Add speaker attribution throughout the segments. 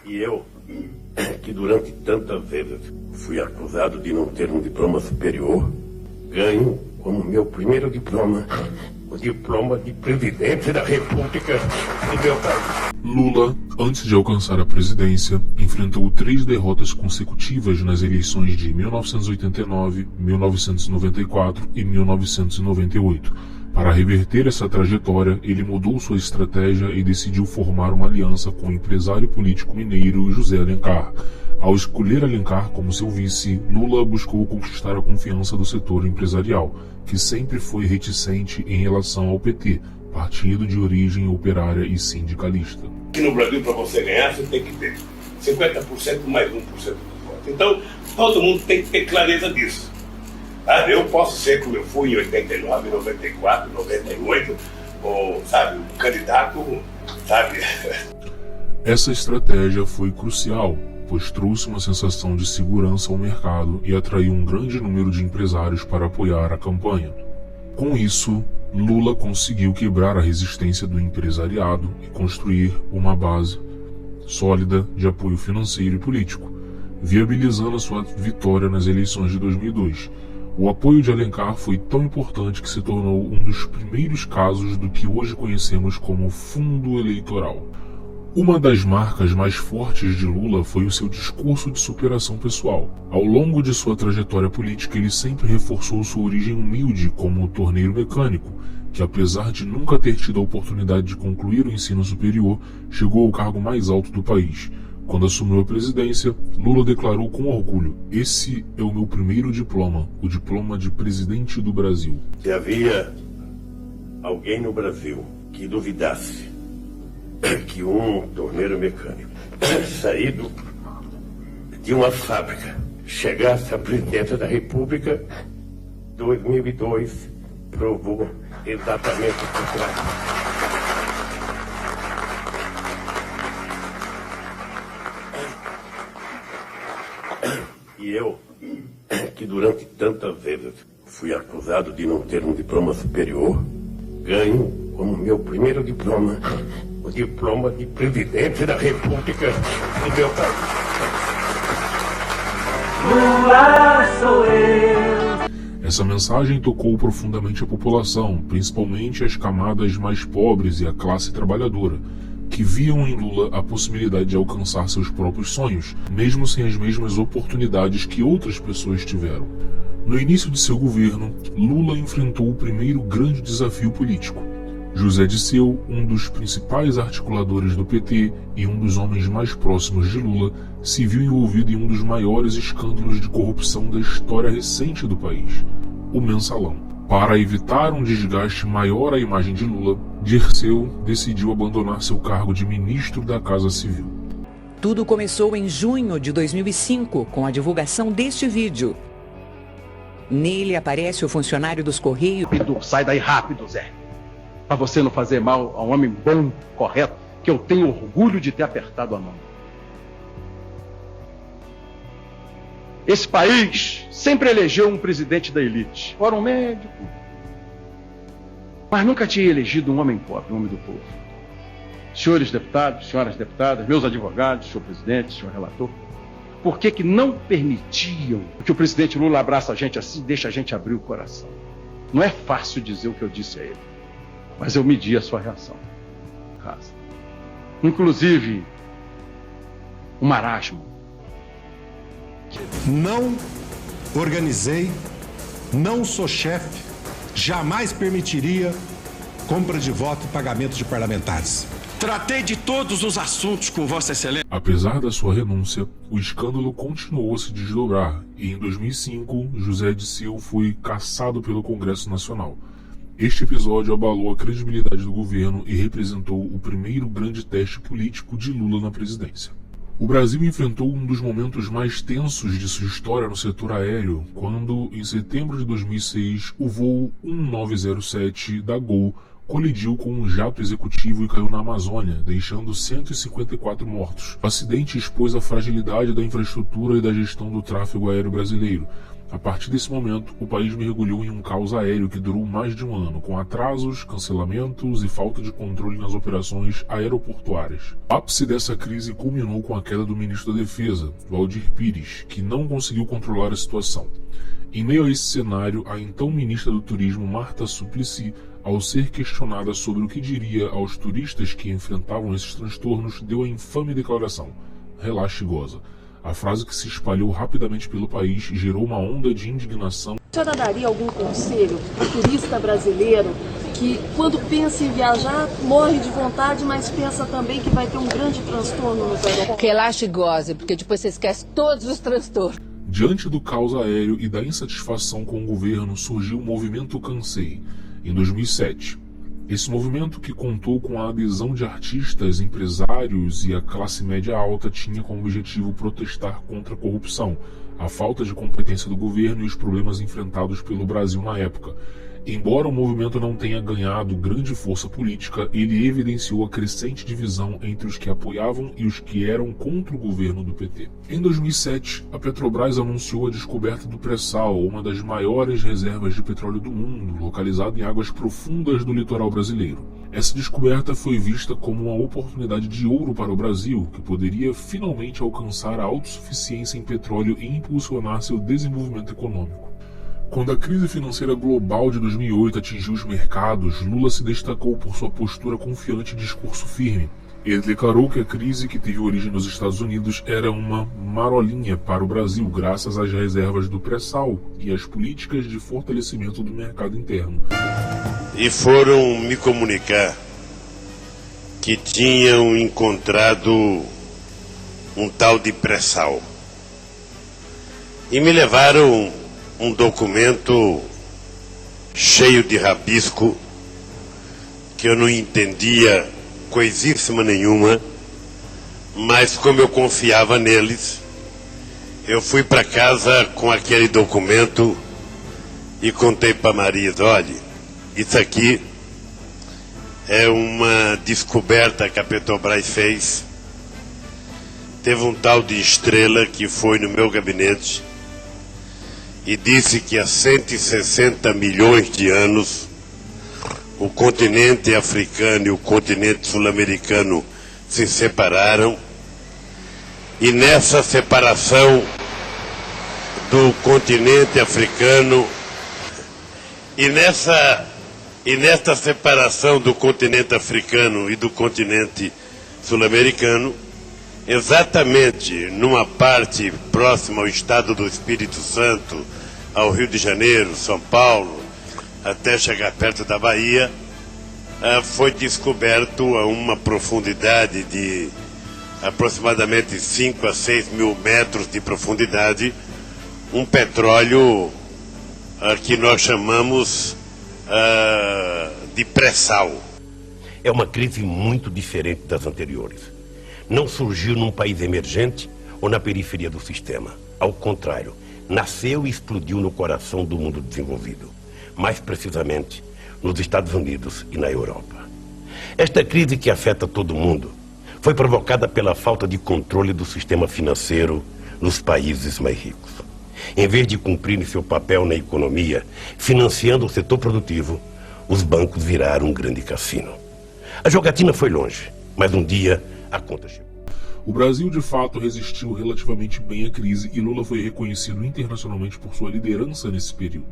Speaker 1: E eu, que durante tantas vezes fui acusado de não ter um diploma superior, ganho como meu primeiro diploma o diploma de presidente da República do meu país.
Speaker 2: Lula, antes de alcançar a presidência, enfrentou 3 derrotas consecutivas nas eleições de 1989, 1994 e 1998. Para reverter essa trajetória, ele mudou sua estratégia e decidiu formar uma aliança com o empresário político mineiro José Alencar. Ao escolher Alencar como seu vice, Lula buscou conquistar a confiança do setor empresarial, que sempre foi reticente em relação ao PT, partido de origem operária e sindicalista.
Speaker 1: Aqui no Brasil, para você ganhar, você tem que ter 50% mais 1% do voto. Então, todo mundo tem que ter clareza disso. Eu posso ser como eu fui em 89, 94, 98, ou, sabe, um candidato, sabe?
Speaker 2: Essa estratégia foi crucial, pois trouxe uma sensação de segurança ao mercado e atraiu um grande número de empresários para apoiar a campanha. Com isso, Lula conseguiu quebrar a resistência do empresariado e construir uma base sólida de apoio financeiro e político, viabilizando a sua vitória nas eleições de 2002. O apoio de Alencar foi tão importante que se tornou um dos primeiros casos do que hoje conhecemos como fundo eleitoral. Uma das marcas mais fortes de Lula foi o seu discurso de superação pessoal. Ao longo de sua trajetória política, ele sempre reforçou sua origem humilde como torneiro mecânico, que apesar de nunca ter tido a oportunidade de concluir o ensino superior, chegou ao cargo mais alto do país. Quando assumiu a presidência, Lula declarou com orgulho: "Esse é o meu primeiro diploma, o diploma de presidente do Brasil."
Speaker 1: Se havia alguém no Brasil que duvidasse que um torneiro mecânico saído de uma fábrica chegasse à presidência da República, 2002 provou exatamente o contrário. E eu, que durante tantas vezes fui acusado de não ter um diploma superior, ganho como meu primeiro diploma o diploma de presidente da República do meu país.
Speaker 3: Lula sou eu.
Speaker 2: Essa mensagem tocou profundamente a população, principalmente as camadas mais pobres e a classe trabalhadora, que viam em Lula a possibilidade de alcançar seus próprios sonhos, mesmo sem as mesmas oportunidades que outras pessoas tiveram. No início de seu governo, Lula enfrentou o primeiro grande desafio político. José Disseu, um dos principais articuladores do PT e um dos homens mais próximos de Lula, se viu envolvido em um dos maiores escândalos de corrupção da história recente do país, o Mensalão. Para evitar um desgaste maior à imagem de Lula, Dirceu decidiu abandonar seu cargo de ministro da Casa Civil.
Speaker 4: Tudo começou em junho de 2005, com a divulgação deste vídeo. Nele aparece o funcionário dos Correios.
Speaker 5: Sai daí rápido, Zé. Para você não fazer mal a um homem bom, correto, que eu tenho orgulho de ter apertado a mão. Esse país sempre elegeu um presidente da elite. Ora um médico, mas nunca tinha elegido um homem pobre, um homem do povo. Senhores deputados, senhoras deputadas, meus advogados, senhor presidente, senhor relator, por que não permitiam que o presidente Lula abraça a gente assim e deixa a gente abrir o coração? Não é fácil dizer o que eu disse a ele, mas eu medi a sua reação. Inclusive, o marasmo.
Speaker 6: Não organizei, não sou chefe, jamais permitiria compra de voto e pagamento de parlamentares.
Speaker 7: Tratei de todos os assuntos com Vossa Excelência.
Speaker 2: Apesar da sua renúncia, o escândalo continuou a se desdobrar e em 2005, José Disseu foi cassado pelo Congresso Nacional. Este episódio abalou a credibilidade do governo e representou o primeiro grande teste político de Lula na presidência. O Brasil enfrentou um dos momentos mais tensos de sua história no setor aéreo, quando, em setembro de 2006, o voo 1907 da Gol colidiu com um jato executivo e caiu na Amazônia, deixando 154 mortos. O acidente expôs a fragilidade da infraestrutura e da gestão do tráfego aéreo brasileiro. A partir desse momento, o país mergulhou em um caos aéreo que durou mais de um ano, com atrasos, cancelamentos e falta de controle nas operações aeroportuárias. O ápice dessa crise culminou com a queda do ministro da Defesa, Waldir Pires, que não conseguiu controlar a situação. Em meio a esse cenário, a então ministra do Turismo, Marta Suplicy, ao ser questionada sobre o que diria aos turistas que enfrentavam esses transtornos, deu a infame declaração: "Relaxe e goza". A frase, que se espalhou rapidamente pelo país, gerou uma onda de indignação.
Speaker 8: A senhora daria algum conselho para o turista brasileiro que, quando pensa em viajar, morre de vontade, mas pensa também que vai ter um grande transtorno nos aeroportos?
Speaker 9: Relaxe e goze, porque depois você esquece todos os transtornos.
Speaker 2: Diante do caos aéreo e da insatisfação com o governo, surgiu o movimento Cansei, em 2007. Esse movimento, que contou com a adesão de artistas, empresários e a classe média alta, tinha como objetivo protestar contra a corrupção, a falta de competência do governo e os problemas enfrentados pelo Brasil na época. Embora o movimento não tenha ganhado grande força política, ele evidenciou a crescente divisão entre os que apoiavam e os que eram contra o governo do PT. Em 2007, a Petrobras anunciou a descoberta do pré-sal, uma das maiores reservas de petróleo do mundo, localizada em águas profundas do litoral brasileiro. Essa descoberta foi vista como uma oportunidade de ouro para o Brasil, que poderia finalmente alcançar a autossuficiência em petróleo e impulsionar seu desenvolvimento econômico. Quando a crise financeira global de 2008 atingiu os mercados, Lula se destacou por sua postura confiante e discurso firme. Ele declarou que a crise, que teve origem nos Estados Unidos, era uma marolinha para o Brasil, graças às reservas do pré-sal e às políticas de fortalecimento do mercado interno.
Speaker 10: E foram me comunicar que tinham encontrado um tal de pré-sal. E me levaram um documento cheio de rabisco, que eu não entendia coisíssima nenhuma, mas como eu confiava neles, eu fui para casa com aquele documento e contei para Marisa: olha, isso aqui é uma descoberta que a Petrobras fez. Teve um tal de Estrela que foi no meu gabinete e disse que há 160 milhões de anos o continente africano e o continente sul-americano se separaram, e nessa separação do continente africano e nesta separação do continente africano e do continente sul-americano, exatamente numa parte próxima ao estado do Espírito Santo, ao Rio de Janeiro, São Paulo, até chegar perto da Bahia, foi descoberto a uma profundidade de aproximadamente 5 a 6 mil metros de profundidade, um petróleo que nós chamamos de pré-sal.
Speaker 11: É uma crise muito diferente das anteriores. Não surgiu num país emergente ou na periferia do sistema. Ao contrário, nasceu e explodiu no coração do mundo desenvolvido. Mais precisamente, nos Estados Unidos e na Europa. Esta crise, que afeta todo mundo, foi provocada pela falta de controle do sistema financeiro nos países mais ricos. Em vez de cumprirem seu papel na economia, financiando o setor produtivo, os bancos viraram um grande cassino. A jogatina foi longe, mas um dia a conta chegou.
Speaker 2: O Brasil, de fato, resistiu relativamente bem à crise e Lula foi reconhecido internacionalmente por sua liderança nesse período.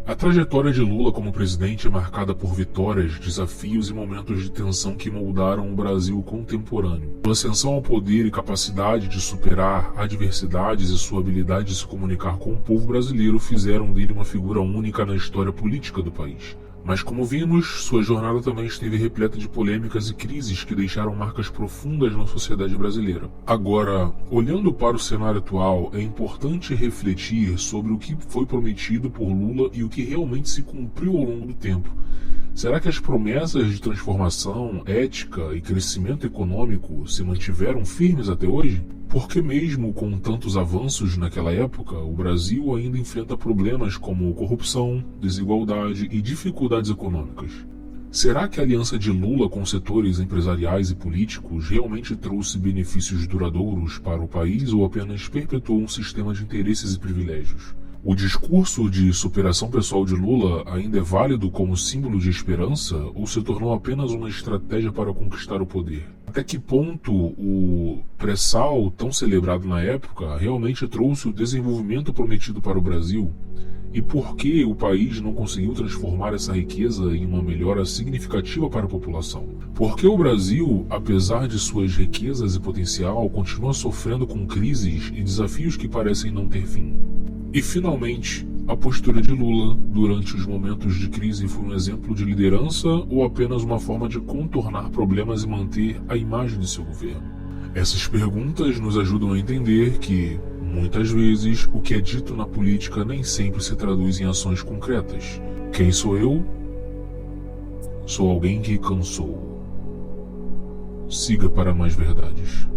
Speaker 2: A trajetória de Lula como presidente é marcada por vitórias, desafios e momentos de tensão que moldaram o Brasil contemporâneo. Sua ascensão ao poder e capacidade de superar adversidades e sua habilidade de se comunicar com o povo brasileiro fizeram dele uma figura única na história política do país. Mas, como vimos, sua jornada também esteve repleta de polêmicas e crises que deixaram marcas profundas na sociedade brasileira. Agora, olhando para o cenário atual, é importante refletir sobre o que foi prometido por Lula e o que realmente se cumpriu ao longo do tempo. Será que as promessas de transformação, ética e crescimento econômico se mantiveram firmes até hoje? Porque mesmo com tantos avanços naquela época, o Brasil ainda enfrenta problemas como corrupção, desigualdade e dificuldades econômicas. Será que a aliança de Lula com setores empresariais e políticos realmente trouxe benefícios duradouros para o país ou apenas perpetuou um sistema de interesses e privilégios? O discurso de superação pessoal de Lula ainda é válido como símbolo de esperança ou se tornou apenas uma estratégia para conquistar o poder? Até que ponto o pré-sal, tão celebrado na época, realmente trouxe o desenvolvimento prometido para o Brasil? E por que o país não conseguiu transformar essa riqueza em uma melhora significativa para a população? Por que o Brasil, apesar de suas riquezas e potencial, continua sofrendo com crises e desafios que parecem não ter fim? E, finalmente, a postura de Lula durante os momentos de crise foi um exemplo de liderança ou apenas uma forma de contornar problemas e manter a imagem de seu governo? Essas perguntas nos ajudam a entender que, muitas vezes, o que é dito na política nem sempre se traduz em ações concretas. Quem sou eu? Sou alguém que cansou. Siga para mais verdades.